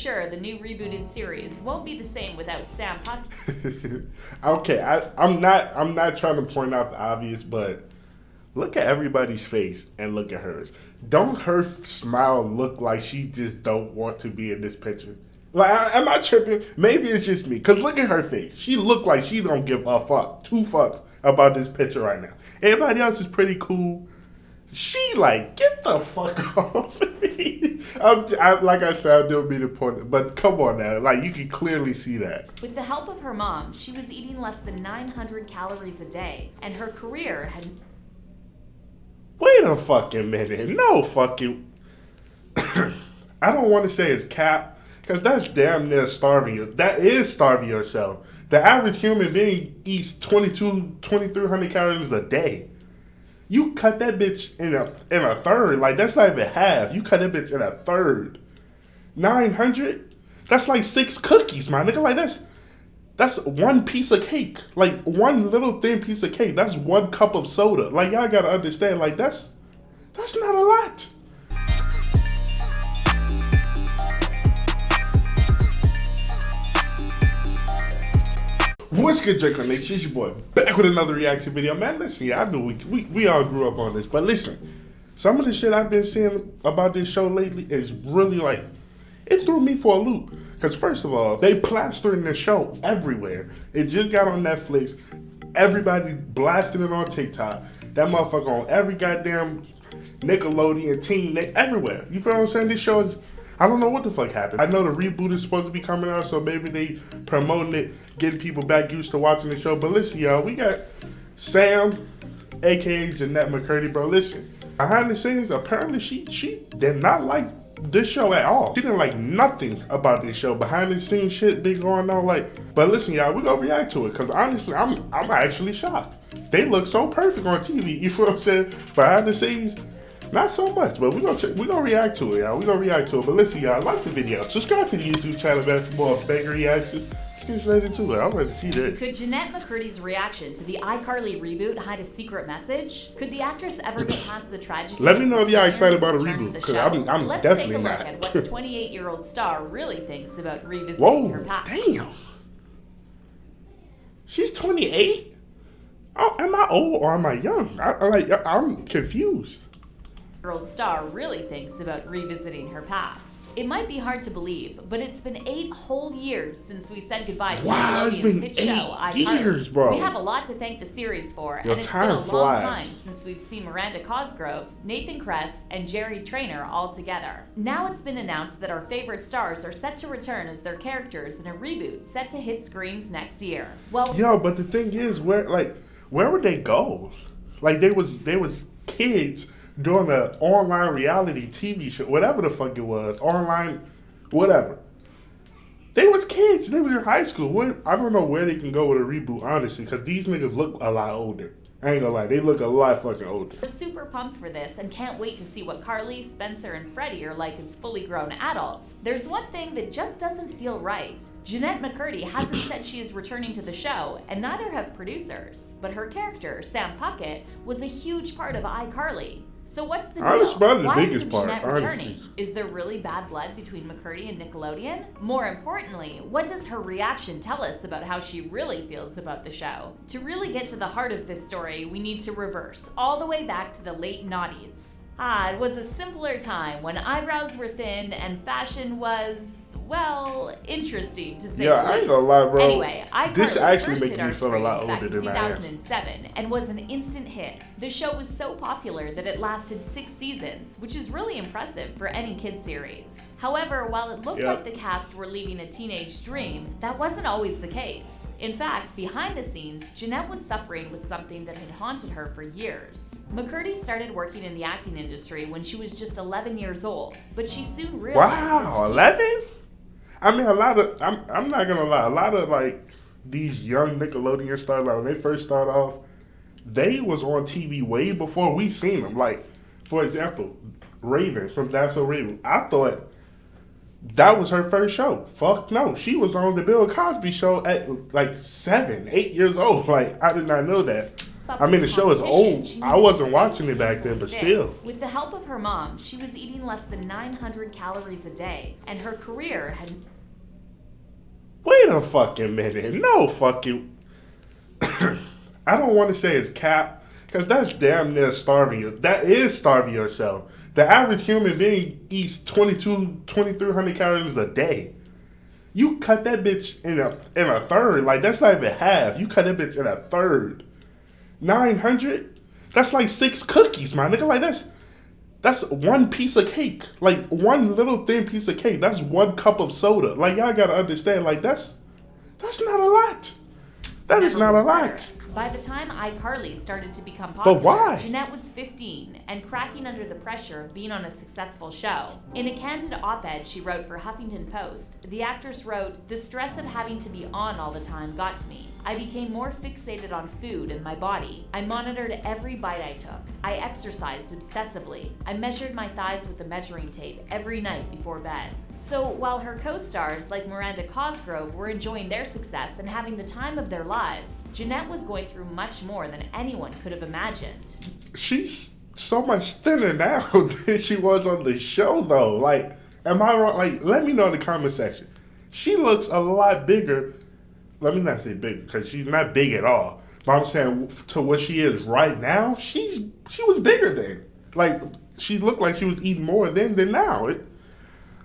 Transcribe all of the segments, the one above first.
sure the new rebooted series won't be the same without Sam Puckett. Okay, I'm not trying to point out the obvious, but look at everybody's face and look at hers. Don't her smile look like she just don't want to be in this picture? Like, am I tripping? Maybe it's just me. Because look at her face. She look like she don't give a fuck, 2 fucks about this picture right now. Everybody else is pretty cool. She like, get the fuck off of me. Like I said, I don't mean to point it, but come on now. Like, you can clearly see that. With the help of her mom, she was eating less than 900 calories a day, and her career had... Wait a fucking minute. No fucking... I don't want to say it's cap, because that's damn near starving you. That is starving yourself. The average human being eats 2,300 calories a day. You cut that bitch in a third. Like, that's not even half. You cut that bitch in a third. 900? That's like 6 cookies, my nigga. Like, that's 1 piece of cake. Like, 1 little thin piece of cake. That's 1 cup of soda. Like, y'all gotta understand, like, that's not a lot. What's good, Drake Nation? It's your boy, back with another reaction video. Man, listen, I know we all grew up on this, but listen, some of the shit I've been seeing about this show lately is really like, it threw me for a loop. Because first of all, they plastering the show everywhere. It just got on Netflix. Everybody blasting it on TikTok. That motherfucker on every goddamn Nickelodeon, teen, everywhere. You feel what I'm saying? This show is... I don't know what the fuck happened. I know the reboot is supposed to be coming out, so maybe they promoting it, getting people back used to watching the show. But listen, y'all, we got Sam, aka Jennette McCurdy, bro. Listen, behind the scenes, apparently she did not like this show at all. She didn't like nothing about this show. Behind the scenes shit been going on, like. But listen, y'all, we gonna react to it, cause honestly, I'm actually shocked. They look so perfect on TV. You feel what I'm saying? Behind the scenes. Not so much, but we're gonna react to it, y'all. We're gonna react to it. But listen, y'all, like the video. Subscribe to the YouTube channel, man, for more bang reactions. Let's get straight into it. I'm ready to see this. Could Jennette McCurdy's reaction to the iCarly reboot hide a secret message? Could the actress ever get past the tragedy? Let me know if y'all excited about a reboot, because I'm Let's definitely take a look not. at what the 28-year-old star really thinks about revisiting her past. Damn. She's 28? Oh, am I old or am I young? I'm confused. Star really thinks about revisiting her past. It might be hard to believe, but it's been 8 whole years since we said goodbye to Nickelodeon's hit show, years, bro. We have a lot to thank the series for, and it's been a long time since we've seen Miranda Cosgrove, Nathan Kress, and Jerry Trainer all together. Now it's been announced that our favorite stars are set to return as their characters in a reboot set to hit screens next year. Well, yo, but the thing is, where would they go? Like, they was kids doing an online reality TV show, whatever the fuck it was, online, whatever. They was kids. They was in high school. I don't know where they can go with a reboot, honestly, because these niggas look a lot older. I ain't gonna lie, they look a lot fucking older. We're super pumped for this and can't wait to see what Carly, Spencer, and Freddie are like as fully grown adults. There's one thing that just doesn't feel right. Jennette McCurdy hasn't said she is returning to the show, and neither have producers. But her character, Sam Puckett, was a huge part of iCarly. So what's the deal? Why isn't Jennette returning? Is there really bad blood between McCurdy and Nickelodeon? More importantly, what does her reaction tell us about how she really feels about the show? To really get to the heart of this story, we need to reverse all the way back to the late noughties. It was a simpler time when eyebrows were thin and fashion was, well, interesting to say the least. I ain't gonna lie, bro. Anyway, this actually first makes me feel a lot older than I am. 2007 and was an instant hit. The show was so popular that it lasted 6 seasons, which is really impressive for any kids series. However, while it looked like the cast were leaving a teenage dream, that wasn't always the case. In fact, behind the scenes, Jennette was suffering with something that had haunted her for years. McCurdy started working in the acting industry when she was just 11 years old, but she soon realized... Wow, 11? I mean, I'm not gonna lie, a lot of like these young Nickelodeon stars, like when they first start off, they was on TV way before we seen them. Like, for example, Raven from That's So Raven. I thought that was her first show. Fuck no. She was on the Bill Cosby show at like 7, 8 years old. Like, I did not know that. up I mean, with the show is competition, old. she I needed wasn't to watching stay it back then, but fit. still. With the help of her mom, she was eating less than 900 calories a day, and her career had... Wait a fucking minute. No fucking... I don't want to say it's cap, because that's damn near starving you. That is starving yourself. The average human being eats 2,300 calories a day. You cut that bitch in a third. Like, that's not even half. You cut that bitch in a third. 900? That's like 6 cookies, my nigga. Like, that's one piece of cake. Like, one little thin piece of cake. That's 1 cup of soda. Like, y'all gotta understand, like, that's not a lot. That is not a lot. By the time iCarly started to become popular, But why? Jennette was 15 and cracking under the pressure of being on a successful show. In a candid op-ed she wrote for Huffington Post, the actress wrote, "The stress of having to be on all the time got to me. I became more fixated on food and my body. I monitored every bite I took. I exercised obsessively. I measured my thighs with a measuring tape every night before bed." So while her co-stars like Miranda Cosgrove were enjoying their success and having the time of their lives, Jennette was going through much more than anyone could have imagined. She's so much thinner now than she was on the show, though. Like, am I wrong? Like, let me know in the comment section. She looks a lot bigger. Let me not say big, because she's not big at all. But I'm saying to what she is right now, she was bigger then. Like, she looked like she was eating more then than now.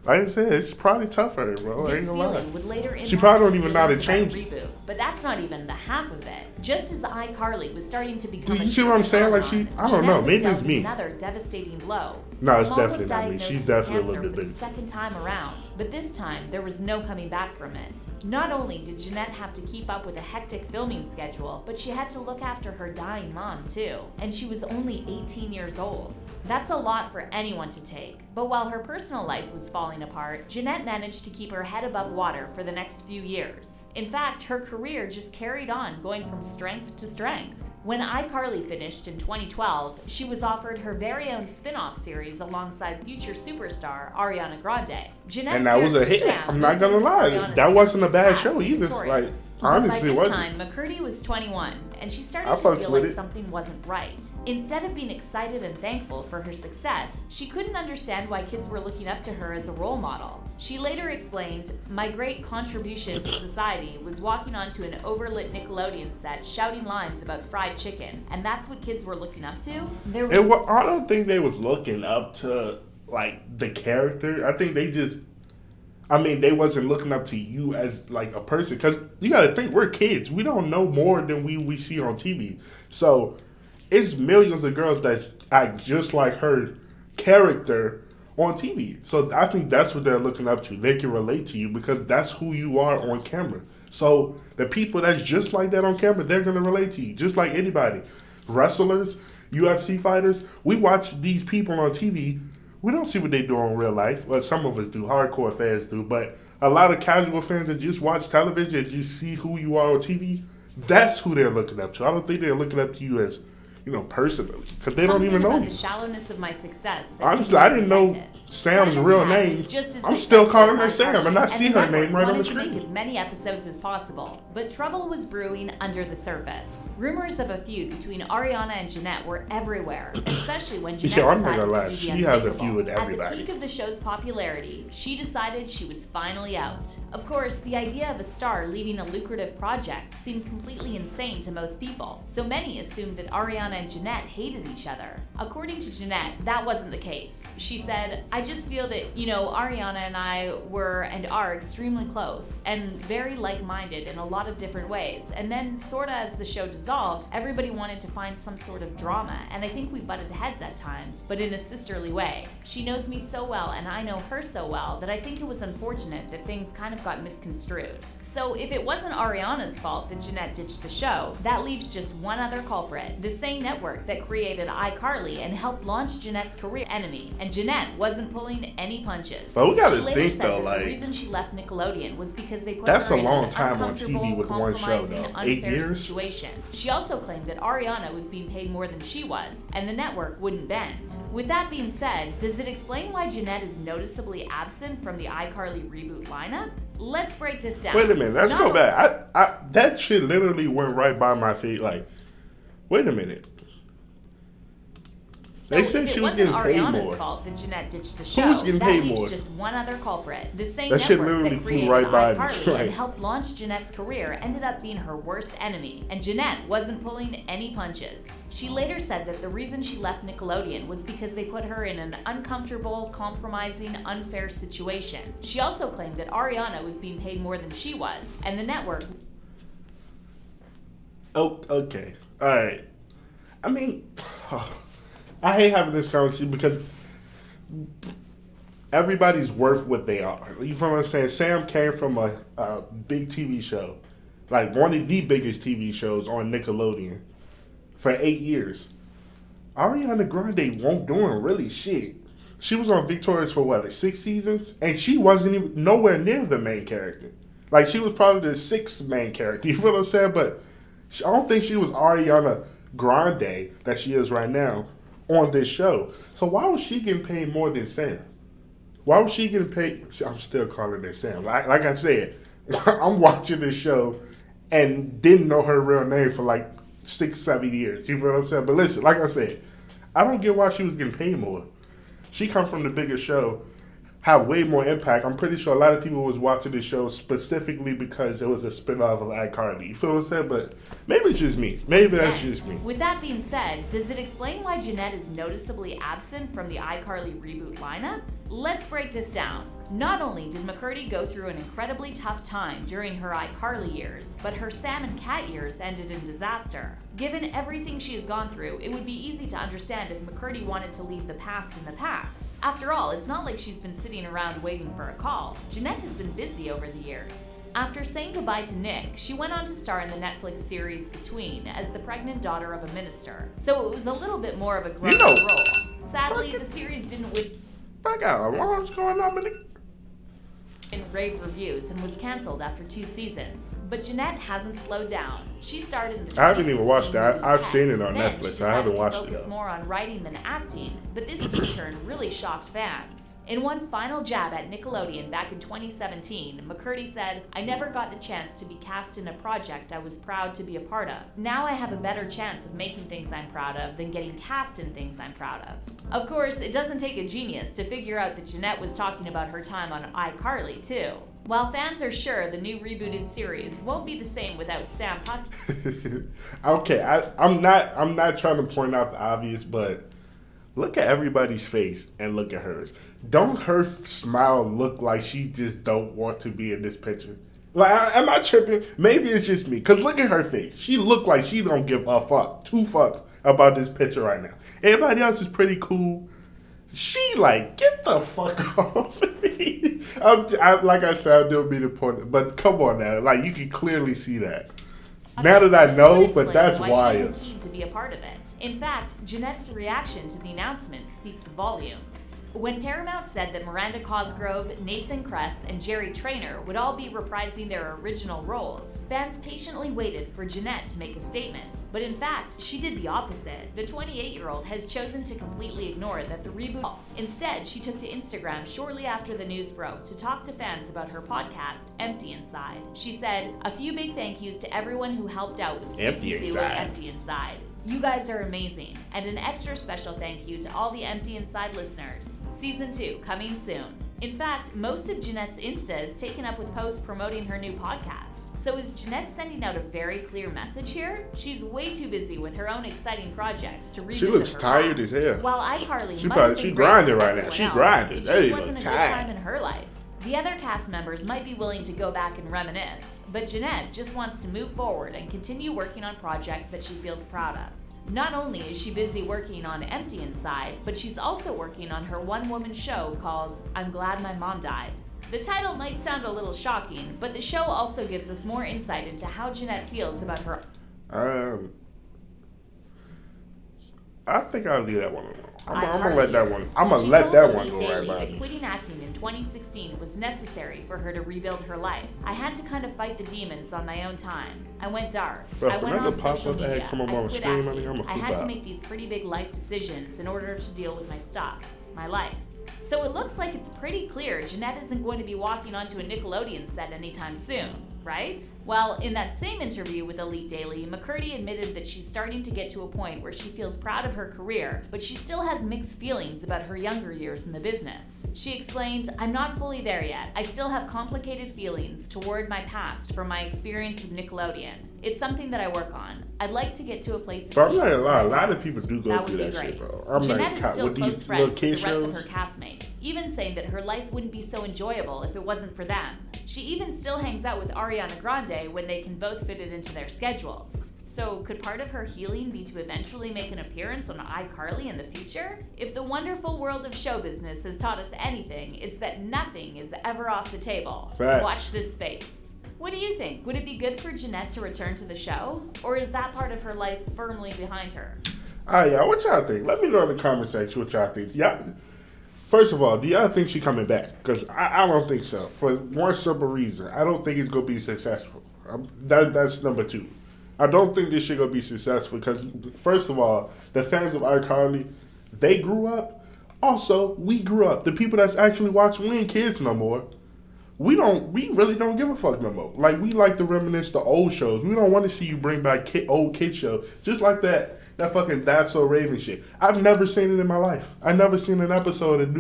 Like I said, it's probably tougher, bro. I ain't This gonna lie. feeling would later impact She probably don't her even know how to feelings change about it. Reboot, but that's not even the half of it. Just as iCarly was starting to become Do a you see what I'm saying? Like, phenomenon, I don't know, Jennette was maybe dealt it's me. another devastating blow. No, Her it's mom was definitely not me. diagnosed She's with definitely a cancer little bit for the bigger. second time around, but this time there was no coming back from it. Not only did Jennette have to keep up with a hectic filming schedule, but she had to look after her dying mom too, and she was only 18 years old. That's a lot for anyone to take, but while her personal life was falling apart, Jennette managed to keep her head above water for the next few years. In fact, her career just carried on, going from strength to strength. When iCarly finished in 2012, she was offered her very own spin-off series alongside future superstar Ariana Grande. Jennette's And that was a hit. character Sam I'm not gonna moved lie. Ariana's That wasn't a bad path show either. victorious. Like, But honestly, by it this wasn't. time, McCurdy was 21, and she started I to fucks feel with like it. something wasn't right. Instead of being excited and thankful for her success, she couldn't understand why kids were looking up to her as a role model. She later explained, "My great contribution to society was walking onto an overlit Nickelodeon set shouting lines about fried chicken, and that's what kids were looking up to?" I don't think they was looking up to, like, the character. I think they wasn't looking up to you as, like, a person. Because you got to think, we're kids. We don't know more than we see on TV. So it's millions of girls that act just like her character on TV. So I think that's what they're looking up to. They can relate to you because that's who you are on camera. So the people that's just like that on camera, they're going to relate to you. Just like anybody. Wrestlers, UFC fighters, we watch these people on TV. We don't see what they do in real life. Well, some of us do. Hardcore fans do. But a lot of casual fans that just watch television and just see who you are on TV, that's who they're looking up to. I don't think they're looking up to you as, personally. Because they don't even know about you. the shallowness of my success. that Honestly, people I didn't know presented. Sam's Sam real Cat name. was just as I'm still successful calling her as Sam, and I iCarly, see the her name network right on the wanted to screen. make as many episodes as possible, but trouble was brewing under the surface. Rumors of a feud between Ariana and Jennette were everywhere, especially when Jennette Yeah, I'm not decided gonna lie, to do the she has a unthinkable. feud with At the everybody. peak of the show's popularity, she decided she was finally out. Of course, the idea of a star leaving a lucrative project seemed completely insane to most people, so many assumed that Ariana and Jennette hated each other. According to Jennette, that wasn't the case. She said, "I just feel that, Ariana and I were and are extremely close and very like-minded in a lot of different ways. And then, sorta as the show dissolved, everybody wanted to find some sort of drama, and I think we butted heads at times, but in a sisterly way. She knows me so well, and I know her so well, that I think it was unfortunate that things kind of got misconstrued." So if it wasn't Ariana's fault that Jennette ditched the show, that leaves just one other culprit, the same network that created iCarly and helped launch Jennette's career, Enemy. And Jennette wasn't pulling any punches. But we gotta She later think, said though, that like, the reason she left Nickelodeon was because they put that's her a in long an time on TV uncomfortable, with one show, compromising, though. 8 unfair years? situation. She also claimed that Ariana was being paid more than she was, and the network wouldn't bend. With that being said, does it explain why Jennette is noticeably absent from the iCarly reboot lineup? Let's break this down. Wait a minute, let's Not go only- back. That shit literally went right by my feet. Like, Wait a minute. So They said she was getting paid Ariana's more. fault that Jennette ditched the show. Who was getting paid that leaves more? just one other culprit. The same That shit network literally that flew created right by me. iCarly Right. and helped launch Jennette's career ended up being her worst enemy, and Jennette wasn't pulling any punches. She later said that the reason she left Nickelodeon was because they put her in an uncomfortable, compromising, unfair situation. She also claimed that Ariana was being paid more than she was, and the network... Oh, okay. All right. I mean, I hate having this conversation because everybody's worth what they are. You feel what I'm saying? Sam came from a big TV show, like one of the biggest TV shows on Nickelodeon for 8 years. Ariana Grande won't doing really shit. She was on Victorious for what, like 6 seasons? And she wasn't even nowhere near the main character. Like, she was probably the 6th main character. You feel what I'm saying? But I don't think she was Ariana Grande that she is right now on this show. So why was she getting paid more than Sam? Why was she getting paid? See, I'm still calling her Sam. Like I said, I'm watching this show and didn't know her real name for like 6-7 years. You feel what I'm saying? But listen, like I said, I don't get why she was getting paid more. She comes from the bigger show, have way more impact. I'm pretty sure a lot of people was watching this show specifically because it was a spinoff of iCarly. You feel what I'm saying? But maybe it's just me. Maybe that's just me. With that being said, does it explain why Jennette is noticeably absent from the iCarly reboot lineup? Let's break this down. Not only did McCurdy go through an incredibly tough time during her iCarly years, but her Sam and Cat years ended in disaster. Given everything she has gone through, it would be easy to understand if McCurdy wanted to leave the past in the past. After all, it's not like she's been sitting around waiting for a call. Jennette has been busy over the years. After saying goodbye to Nick, she went on to star in the Netflix series Between as the pregnant daughter of a minister. So it was a little bit more of a grown-up role. Sadly, the series didn't win I got alarms going on, man. in rave reviews and was canceled after 2 seasons. But Jennette hasn't slowed down. She started in the I haven't even watched that. movie I've Cat. seen it on Then Netflix. she I haven't decided watched to it focus though. more on writing than acting, but this U-turn really shocked fans. In one final jab at Nickelodeon back in 2017, McCurdy said, "I never got the chance to be cast in a project I was proud to be a part of. Now I have a better chance of making things I'm proud of than getting cast in things I'm proud of." Of course, it doesn't take a genius to figure out that Jennette was talking about her time on iCarly too. While fans are sure the new rebooted series won't be the same without Sam Okay, I'm not trying to point out the obvious, but look at everybody's face and look at hers. Don't her smile look like she just don't want to be in this picture? Like, am I tripping? Maybe it's just me. Cause look at her face. She look like she don't give a fuck, 2 fucks about this picture right now. Everybody else is pretty cool. She like, get the fuck off me. Like I said, I don't mean to point, but come on now. Like, you can clearly see that. Now that I know, but that's why wild. she isn't keen to be a part of it. In fact, Jennette's reaction to the announcement speaks volumes. When Paramount said that Miranda Cosgrove, Nathan Kress, and Jerry Traynor would all be reprising their original roles, fans patiently waited for Jennette to make a statement. But in fact, she did the opposite. The 28-year-old has chosen to completely ignore that the reboot. Instead, she took to Instagram shortly after the news broke to talk to fans about her podcast, Empty Inside. She said, "A few big thank yous to everyone who helped out with season 2 of Empty Inside. You guys are amazing. And an extra special thank you to all the Empty Inside listeners. Season 2 coming soon." In fact, most of Jennette's Insta is taken up with posts promoting her new podcast. So is Jennette sending out a very clear message here? She's way too busy with her own exciting projects to revisit She looks her tired past. as hell. While iCarly She might probably- have been she great grinding for right now. everyone She else, grinding. It There just you go, wasn't a good tired. time in her life. The other cast members might be willing to go back and reminisce, but Jennette just wants to move forward and continue working on projects that she feels proud of. Not only is she busy working on Empty Inside, but she's also working on her one-woman show called I'm Glad My Mom Died. The title might sound a little shocking, but the show also gives us more insight into how Jennette feels about her. I think I'll leave that one alone. I'm gonna iCarly let that years. one. I'm gonna She let told that the one Lead go right Daily by that me. quitting acting in 2016 was necessary for her to rebuild her life. "I had to kind of fight the demons on my own time. I went dark. Bro, I if went another on pop social up ad media. come up I on the quit screen, acting. I'ma I flip had to out. make these pretty big life decisions in order to deal with my stuff, my life." So it looks like it's pretty clear Jennette isn't going to be walking onto a Nickelodeon set anytime soon. right? Well, in that same interview with Elite Daily, McCurdy admitted that she's starting to get to a point where she feels proud of her career, but she still has mixed feelings about her younger years in the business. She explained, "I'm not fully there yet. I still have complicated feelings toward my past from my experience with Nickelodeon. It's something that I work on. I'd like to get to a place of But I'm peace not gonna lie, a where lot of people do go through that shit, bro. I'm Jeannette like, is still with close these friends little with kid the rest of shows. her castmates, even saying that her life wouldn't be so enjoyable if it wasn't for them. She even still hangs out with Ariana Grande when they can both fit it into their schedules. So could part of her healing be to eventually make an appearance on iCarly in the future? If the wonderful world of show business has taught us anything, it's that nothing is ever off the table. Fact. Watch this space. What do you think? Would it be good for Jeannette to return to the show? Or is that part of her life firmly behind her? Alright, y'all, what y'all think? Let me know in the comment section what y'all think. First of all, do y'all think she's coming back? Because I don't think so. For one simple reason. I don't think it's going to be successful. That's number two. I don't think this shit going to be successful because, first of all, the fans of iCarly, they grew up. Also, we grew up. The people that's actually watching, we ain't kids no more. We really don't give a fuck no more. Like, we like to reminisce the old shows. We don't want to see you bring back old kid shows. Just like that fucking That's So Raven shit. I've never seen it in my life. I never seen an episode of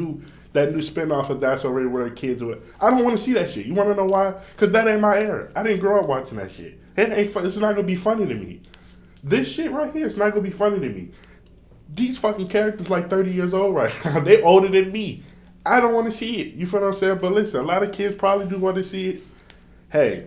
that new spinoff of That's So Raven where the kids were. I don't want to see that shit. You want to know why? Because that ain't my era. I didn't grow up watching that shit. It ain't fun. It's not going to be funny to me. This shit right here, it's not going to be funny to me. These fucking characters like 30 years old right now. They older than me. I don't want to see it. You feel what I'm saying? But listen, a lot of kids probably do want to see it. Hey,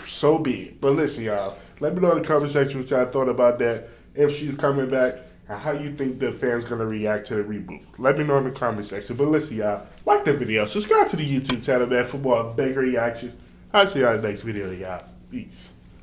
so be it. But listen, y'all. Let me know in the comment section what y'all thought about that. If she's coming back, and how you think the fans going to react to the reboot. Let me know in the comment section. But listen, y'all. Like the video. Subscribe to the YouTube channel, man, for more big reactions. I'll see y'all in the next video, y'all. Peace.